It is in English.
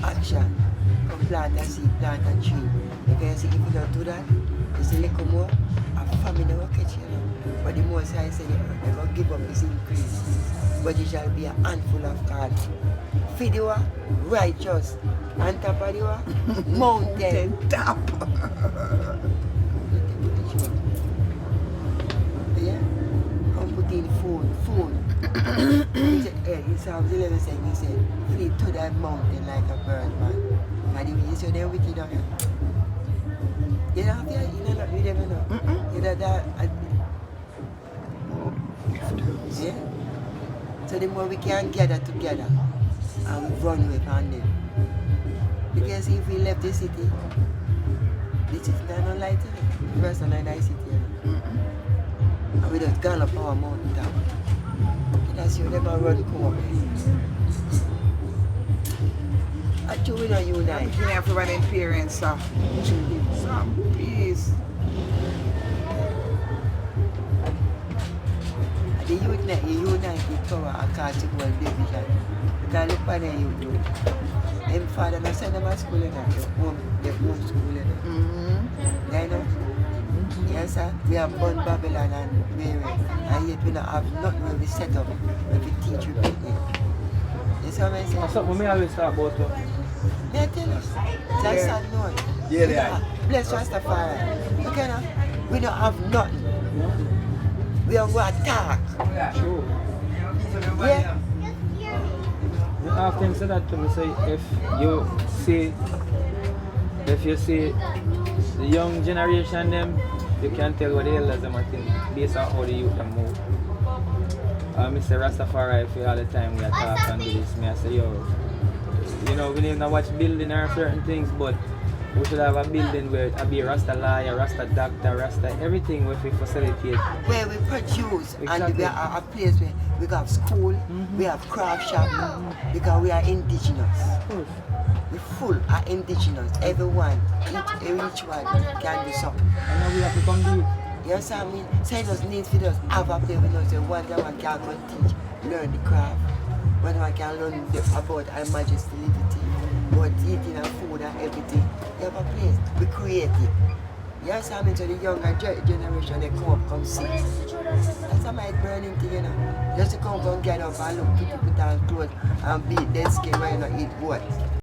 action. Come plant a seed, plant a tree. Because if you don't do that, it's a little more, a famine will catch you. But the most I say, they're going to give up his increase. But it shall be a handful of God. Feed you righteous. On top of you, mountain top. Yeah? Come put in food. In Psalms 11 saying, he said, flee to that mountain like a bird, man. And you see them with you down here. You know, you never know. You know that. Yeah? So the more we can gather together and run away from them. Because if we left the city is not light in it. The rest of the night city. And we just gone up our mountain top. That's you never run come up. Actually we don't unite. We have to run in parents, so some peace. The unite with power and catch it one division. Because look at the youth. Them father not send them to school in home school in You know? Yes sir, we have born Babylon and Mary, and yet we don't have nothing when we set up, when we teach you people. You see what I say? That's something we always talk about. May I tell you? That's sad note. Yeah, they are. Bless Rastafari. Okay now? We don't have nothing. We are going to attack. True. Yeah? We often say that to me, say if you see the young generation them, you can tell what the elders them are think based on how the youth them move. Mr. Rastafari, if all the time we are talking and do this, me I say, yo, you know, we need to watch building or certain things, but we should have a building where it be Rasta lawyer, Rasta doctor, Rasta everything where we facilitate. Where we produce, Exactly. and we are a place where we have school, we have craft shop, because we are indigenous. Of course. We full are indigenous. Everyone, each one can do something. And now we have to come do it. Yes, I mean, say those needs for us have a place where say one time one can go teach, learn the craft. One one can learn about Her Majesty liberty, about eating and food and everything. You have a place, we create it. Yes, I mean, so the younger generation, they come up, come see. That's a my burning thing, you know. Just to come get up and look, put on clothes and beat dead skin when you not eat what.